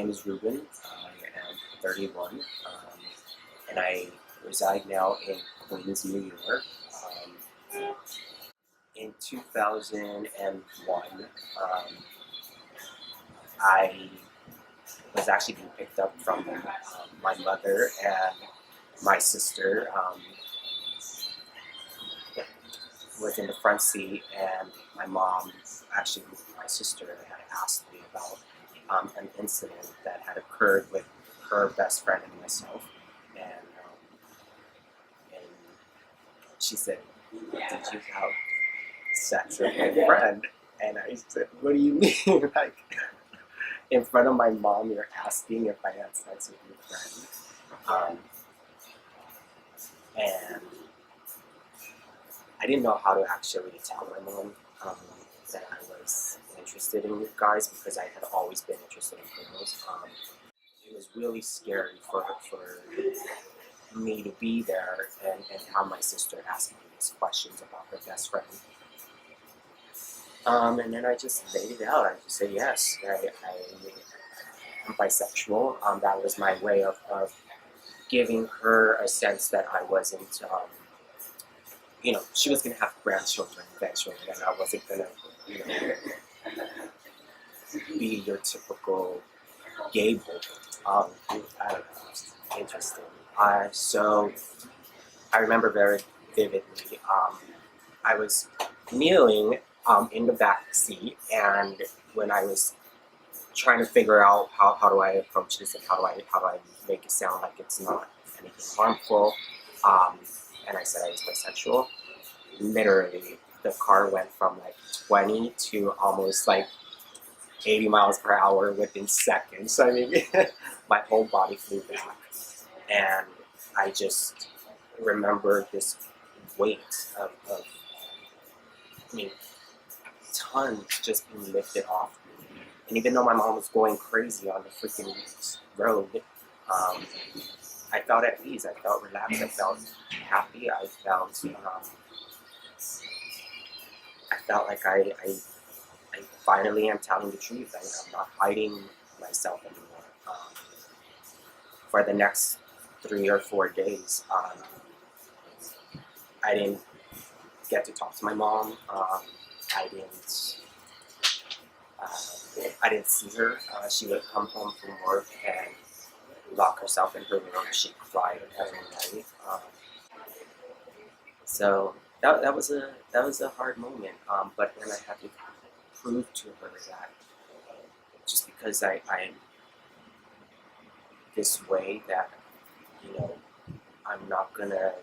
name is Ruben. I am 31, and I reside now in Queens, New York. In 2001, I was actually being picked up from my mother and my sister. Was in the front seat, and my mom, actually my sister, had asked me about an incident that had occurred with her best friend and myself, and she said, "Did you have sex with my friend?" And I said, "What do you mean? Like, in front of my mom, you're asking if I had sex with your friend?" And I didn't know how to actually tell my mom that I was interested in guys, because I had always been interested in girls. It was really scary for me to be there and have my sister asking me these questions about her best friend. And then I just laid it out. I just said, yes, I'm bisexual. That was my way of giving her a sense that I wasn't, she was going to have grandchildren eventually, and I wasn't going to, be your typical gay boy. I don't know, it's interesting. So I remember very vividly, I was kneeling in the back seat, and when I was trying to figure out how do I approach this and how do I make it sound like it's not anything harmful, and I said I was bisexual, literally the car went from like 20 to almost like 80 miles per hour within seconds. I mean, my whole body flew back, and I just remember this weight of tons just being lifted off me. And even though my mom was going crazy on the freaking road, I felt at ease, I felt relaxed, I felt happy, I felt like I finally am telling the truth. I'm not hiding myself anymore. For the next 3 or 4 days, I didn't get to talk to my mom. I didn't see her. She would come home from work and lock herself in her room. She'd cry every night. So that was a hard moment. But then I had to prove to her that just because I'm this way, that I'm not gonna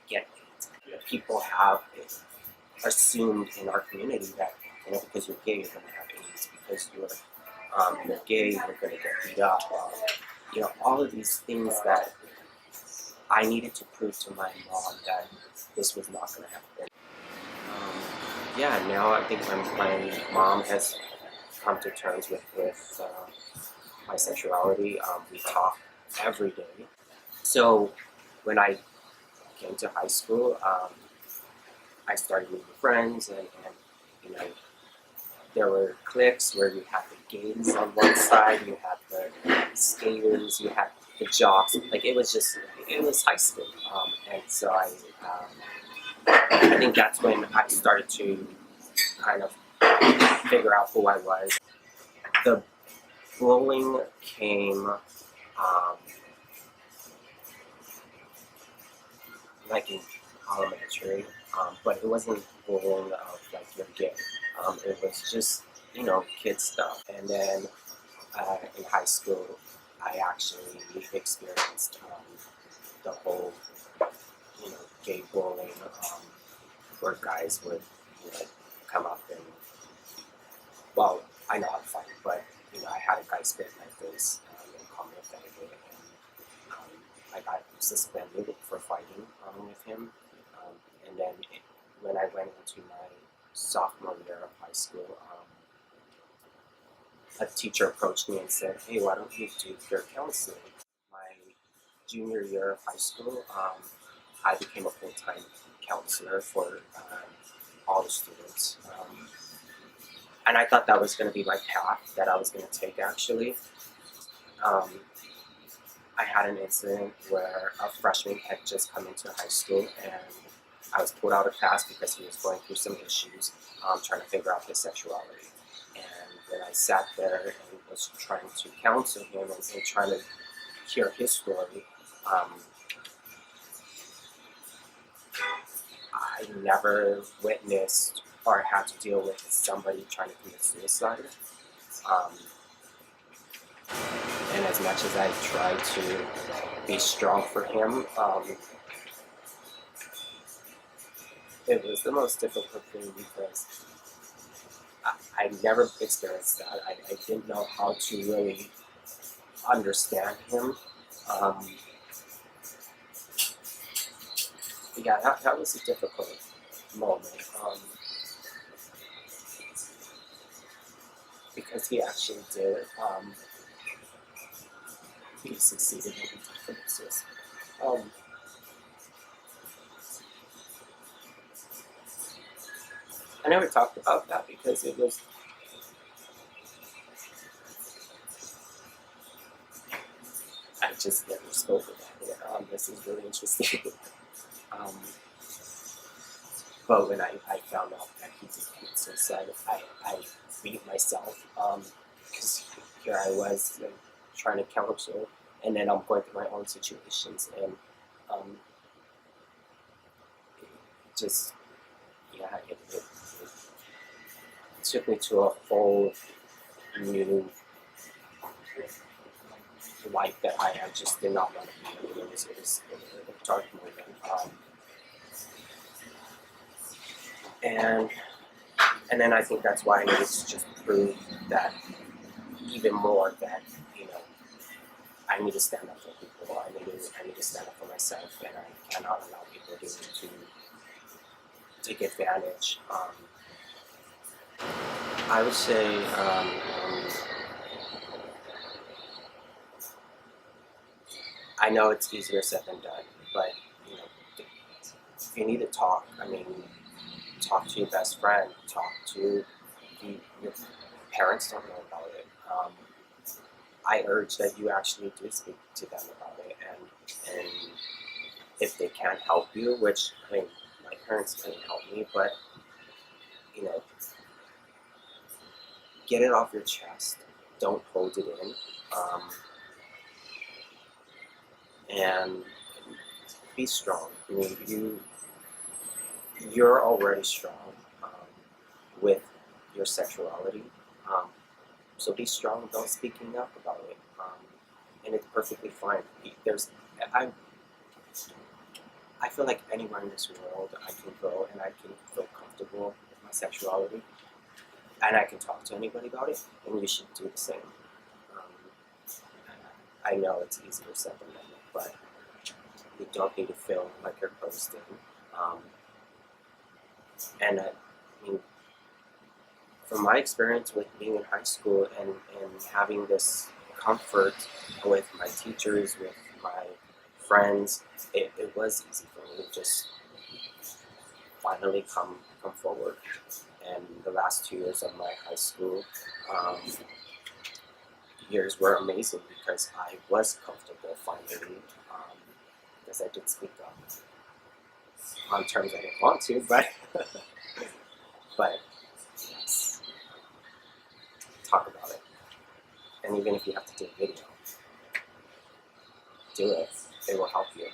get it. People have it assumed in our community that because you're gay you're gonna have AIDS, because you're gay you're gonna get beat up. All of these things that I needed to prove to my mom that this was not gonna happen. Now I think my mom has come to terms with my sexuality. We talk every day. So when I came to high school, I started meeting friends, and there were cliques where you had the gays on one side, you had the skaters, you had the jocks. Like it was high school, and so I think that's when I started to kind of figure out who I was. The bullying came like in elementary, but it wasn't bullying of like you're gay. It was just kid stuff. And then in high school, I actually experienced the whole gay bullying, where guys would come up and, well, I know how to fight, but I had a guy spit in my face and call me a faggot, and I got suspended for fighting with him. And then when I went into my sophomore year of high school, a teacher approached me and said, "Hey, why don't you do peer counseling?" My junior year of high school, I became a full-time counselor for all the students. And I thought that was going to be my path that I was going to take, actually. um, I had an incident where a freshman had just come into high school, and I was pulled out of class because he was going through some issues, trying to figure out his sexuality. And when I sat there and was trying to counsel him and trying to hear his story, um, I never witnessed or had to deal with somebody trying to commit suicide. Um, and as much as I tried to be strong for him, it was the most difficult thing because I never experienced that. I didn't know how to really understand him. Um, yeah, that was a difficult moment because he actually did. He succeeded in differences. I never talked about that because it was. I just never spoke about it. This is really interesting. um, but when I found out that he did commit suicide, I beat myself because here I was trying to counsel, and then I'm going through my own situations, and um, it just yeah, it took me to a whole new life that I just did not want to be in. It was a dark moment. And and then I think that's why I needed to just prove that even more that, you know, I need to stand up for people. I need to stand up for myself, and I cannot allow people to take advantage. I would say I know it's easier said than done, but you know, if you need to talk, I mean, talk to your best friend, talk to your parents don't know about it. I urge that you actually do speak to them about it, and if they can't help you, which I mean, my parents couldn't help me, but you know, get it off your chest. Don't hold it in, and be strong. I mean, you're already strong with your sexuality. Um, so be strong about speaking up about it, and it's perfectly fine. There's, I, I feel like anywhere in this world I can go and I can feel comfortable with my sexuality, and I can talk to anybody about it, and you should do the same. Um, I know it's easier said than done, but you don't need to feel like you're closed in. And I mean, from my experience with being in high school and having this comfort with my teachers, with my friends, it was easy for me to just finally come forward. And the last 2 years of my high school years were amazing because I was comfortable finally, because I did speak up on terms I didn't want to, but but yes, talk about it. And even if you have to do a video, do it. It will help you.